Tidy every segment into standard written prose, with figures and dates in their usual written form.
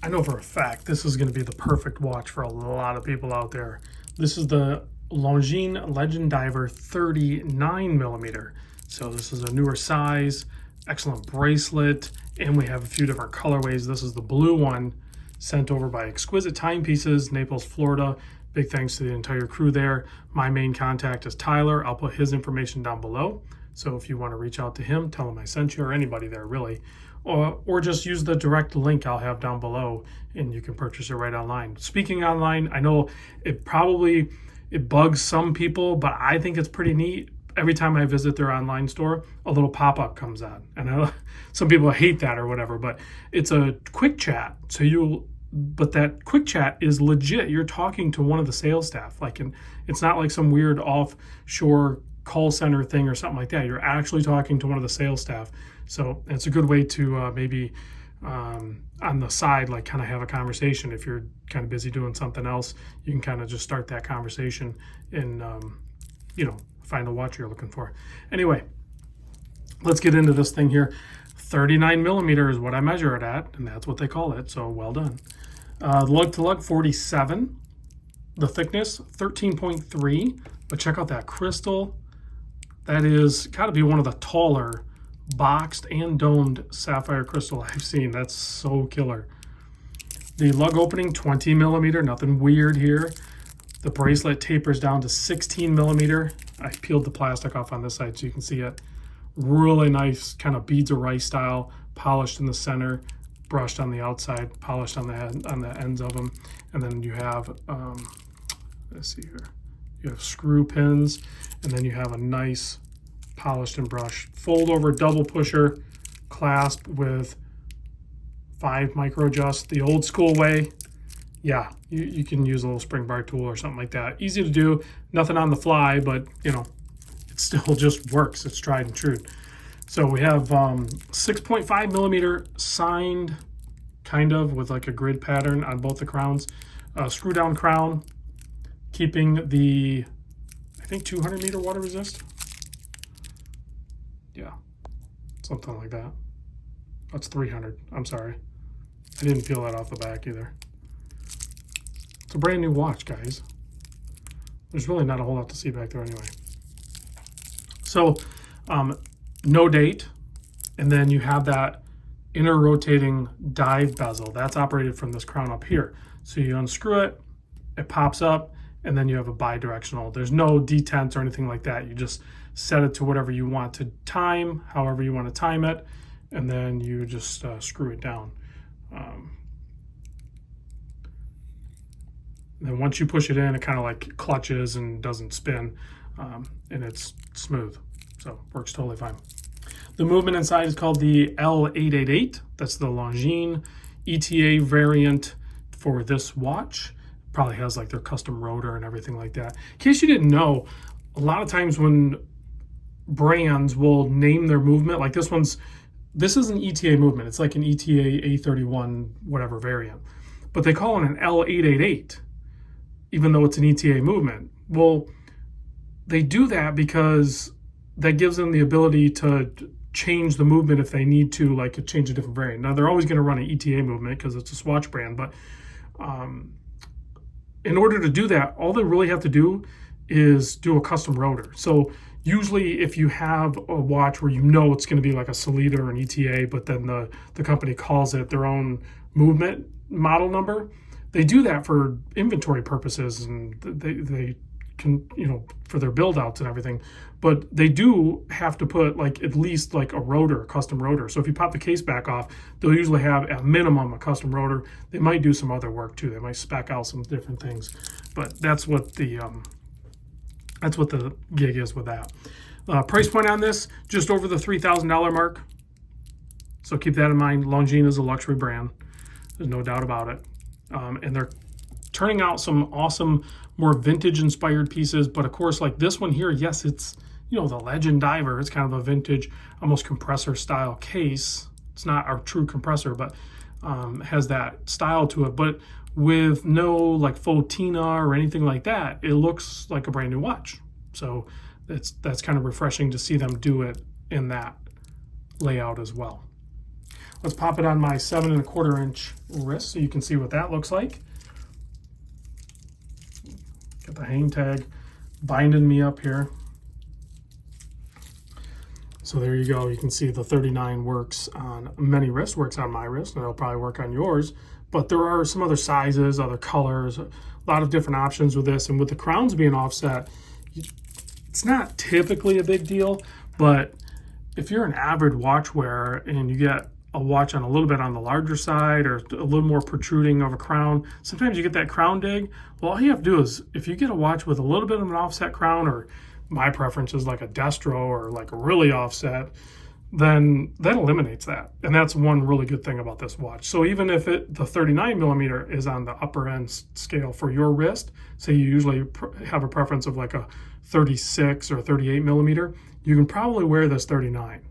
I know for a fact this is going to be the perfect watch for a lot of people out there. This is the Longines Legend Diver 39 millimeter. So this is a newer size, excellent bracelet, and we have a few different colorways. This is the blue one sent over by Exquisite Timepieces, Naples, Florida. Big thanks to the entire crew there. My main contact is Tyler. I'll put his information down below. So if you want to reach out to him, tell him I sent you, or anybody there really. Or just use the direct link I'll have down below and you can purchase it right online. Speaking online, I know it bugs some people, but I think it's pretty neat. Every time I visit their online store, a little pop-up comes on. And I know some people hate that or whatever, but it's a quick chat. But that quick chat is legit. You're talking to one of the sales staff. It's not like some weird offshore call center thing or something like that. You're actually talking to one of the sales staff. So it's a good way to maybe on the side, like kind of have a conversation. If you're kind of busy doing something else, you can kind of just start that conversation and, find the watch you're looking for. Anyway, let's get into this thing here. 39 millimeter is what I measure it at, and that's what they call it. So well done. Lug to lug 47. The thickness 13.3. But check out that crystal. That is got to be one of the taller boxed and domed sapphire crystal I've seen. That's so killer. The lug opening 20 millimeter, nothing weird here. The bracelet tapers down to 16 millimeter. I peeled the plastic off on this side so you can see it. Really nice kind of beads of rice style, polished in the center, brushed on the outside, polished on the ends of them. And then you have, let's see here, you have screw pins, and then you have a nice polished and brushed fold over double pusher clasp with 5 micro adjust the old school way. Yeah, you can use a little spring bar tool or something like that. Easy to do, nothing on the fly, but it still just works. It's tried and true. So we have 6.5 millimeter signed, kind of with like a grid pattern on both the crowns. Screw down crown, keeping the, I think 200 meter water resist. Yeah, something like that. That's 300. I'm sorry. I didn't peel that off the back either. It's a brand new watch, guys. There's really not a whole lot to see back there anyway. So, no date, and then you have that inner rotating dive bezel. That's operated from this crown up here. So you unscrew it, it pops up, and then you have a bi-directional. There's no detents or anything like that. You just set it to whatever you want to time, however you want to time it, and then you just screw it down. And then once you push it in, it kind of like clutches and doesn't spin, and it's smooth. So works totally fine. The movement inside is called the L888. That's the Longines ETA variant for this watch. Probably has like their custom rotor and everything like that. In case you didn't know, a lot of times when brands will name their movement, like this is an ETA movement. It's like an ETA A31 whatever variant, but they call it an L888, even though it's an ETA movement. Well, they do that because that gives them the ability to change the movement if they need to, like change a different variant. Now they're always going to run an ETA movement because it's a Swatch brand, but in order to do that, all they really have to do is do a custom rotor. So usually if you have a watch where it's going to be like a Solita or an ETA, but then the company calls it their own movement model number, they do that for inventory purposes, and they can, for their build outs and everything. But they do have to put like at least like a rotor, a custom rotor. So if you pop the case back off, they'll usually have at minimum a custom rotor. They might do some other work too. They might spec out some different things, but that's what the gig is with that. Price point on this, just over the $3,000 mark. So keep that in mind. Longines is a luxury brand. There's no doubt about it. And they're turning out some awesome, more vintage inspired pieces. But of course, like this one here, yes, it's, the Legend Diver. It's kind of a vintage, almost compressor style case. It's not our true compressor, but has that style to it. But with no like faux tina or anything like that, it looks like a brand new watch. So that's kind of refreshing to see them do it in that layout as well. Let's pop it on my 7 1/4 inch wrist so you can see what that looks like. Get the hang tag binding me up here. So there you go. You can see the 39 works on many wrists, works on my wrist, and it'll probably work on yours. But there are some other sizes, other colors, a lot of different options with this. And with the crowns being offset, it's not typically a big deal, but if you're an avid watch wearer and you get a watch on a little bit on the larger side or a little more protruding of a crown, sometimes you get that crown dig. Well, all you have to do is, if you get a watch with a little bit of an offset crown, or my preference is like a destro or like a really offset, then that eliminates that. And that's one really good thing about this watch. So even if the 39 millimeter is on the upper end scale for your wrist, say you usually have a preference of like a 36 or 38 millimeter, you can probably wear this 39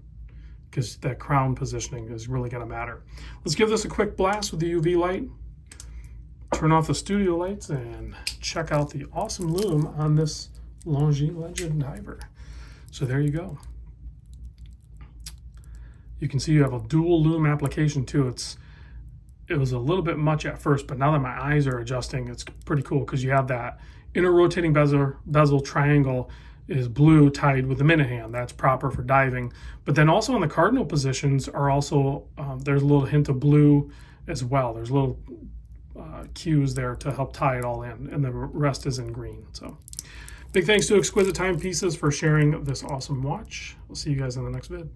because that crown positioning is really going to matter. Let's give this a quick blast with the UV light. Turn off the studio lights and check out the awesome lume on this Longines Legend Diver. So there you go. You can see you have a dual lume application too. It was a little bit much at first, but now that my eyes are adjusting, it's pretty cool because you have that inner rotating bezel triangle is blue tied with the minute hand. That's proper for diving. But then also on the cardinal positions are also, there's a little hint of blue as well. There's little cues there to help tie it all in, and the rest is in green. So big thanks to Exquisite Timepieces for sharing this awesome watch. We'll see you guys in the next vid.